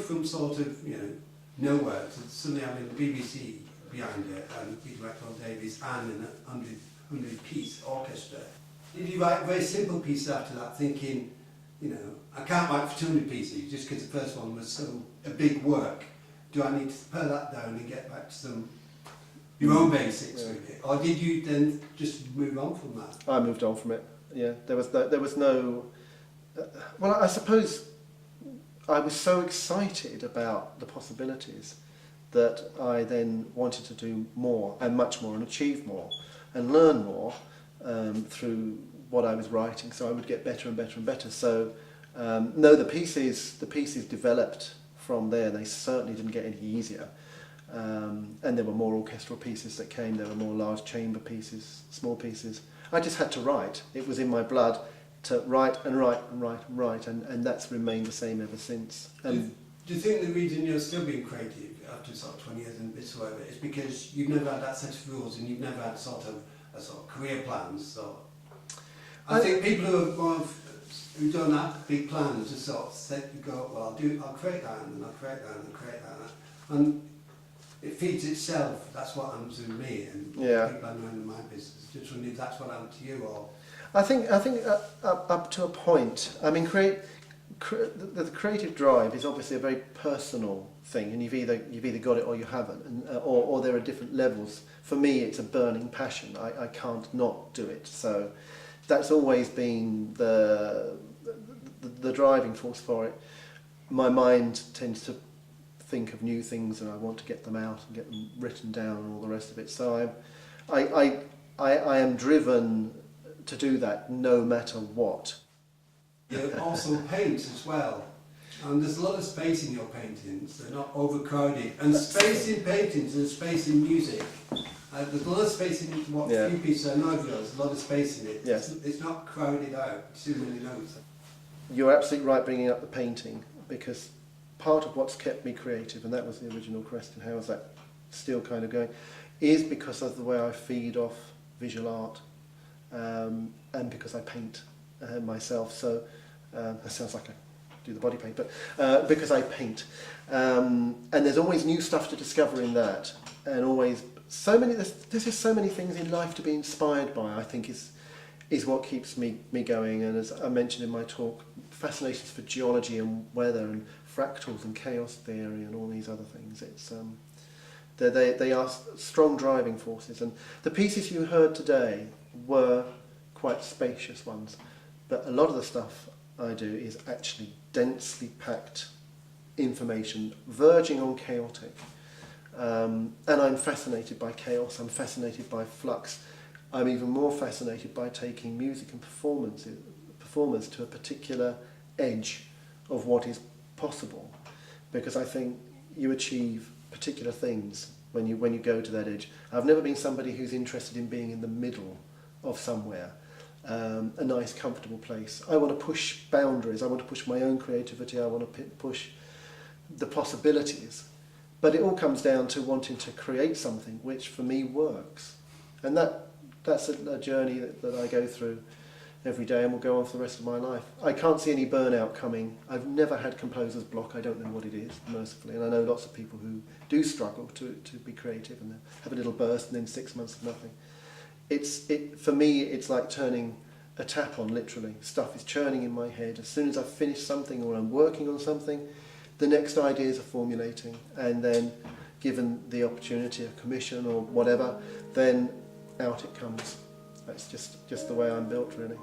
from sort of, nowhere to suddenly having the BBC behind it and Peter Maxwell Davies and an 100-piece orchestra. Did you write very simple pieces after that, thinking, I can't write for 200 pieces just because the first one was so a big work. Do I need to pare that down and get back to your own basics with it? Or did you then just move on from that? I moved on from it. Yeah, there was no. Well, I suppose I was so excited about the possibilities that I then wanted to do more and much more and achieve more and learn more through what I was writing. So I would get better and better and better. So no, the pieces developed from there. They certainly didn't get any easier. And there were more orchestral pieces that came. There were more large chamber pieces, small pieces. I just had to write. It was in my blood to write and write and write and write, and that's remained the same ever since. Do you think the reason you're still being creative after sort of 20 years and bits or whatever is because you've never had that set of rules and you've never had sort of career plans? So I think people who don't have big plans just sort of set to go, well, I'll create that and then I'll create that and I'll create that, and it feeds itself. That's what happens with me and people I know in my business. Just wondering if that's what happened to you, or I think up to a point. I mean, the creative drive is obviously a very personal thing, and you've either got it or you haven't, and or there are different levels. For me, it's a burning passion. I can't not do it. So that's always been the driving force for it. My mind tends to think of new things, and I want to get them out and get them written down and all the rest of it. So I am driven to do that no matter what. You also paint as well, and there's a lot of space in your paintings. They're not overcrowded, and space in paintings and space in music. There's a lot of space in few pieces I know of yours. There's a lot of space in it. Yes. It's not crowded out. Too many notes. You're absolutely right bringing up the painting, because part of what's kept me creative, and that was the original question, how is that still kind of going, is because of the way I feed off visual art, and because I paint myself. So that sounds like I do the body paint, but because I paint, and there's always new stuff to discover in that, and always there's just so many things in life to be inspired by. I think is what keeps me going. And as I mentioned in my talk, fascinations for geology and weather and fractals and chaos theory and all these other things. It's they are strong driving forces, and the pieces you heard today were quite spacious ones, but a lot of the stuff I do is actually densely packed information, verging on chaotic, and I'm fascinated by chaos. I'm fascinated by flux. I'm even more fascinated by taking music and performers to a particular edge of what is possible, because I think you achieve particular things when you go to that edge. I've never been somebody who's interested in being in the middle of somewhere, a nice comfortable place. I want to push boundaries. I want to push my own creativity. I want to push the possibilities, but it all comes down to wanting to create something which for me works, and that's a journey that I go through every day and will go on for the rest of my life. I can't see any burnout coming. I've never had composer's block. I don't know what it is, mercifully, and I know lots of people who do struggle to be creative and have a little burst and then 6 months of nothing. For me, it's like turning a tap on, literally. Stuff is churning in my head. As soon as I've finished something or I'm working on something, the next ideas are formulating, and then given the opportunity, a commission or whatever, then out it comes. That's just the way I'm built, really.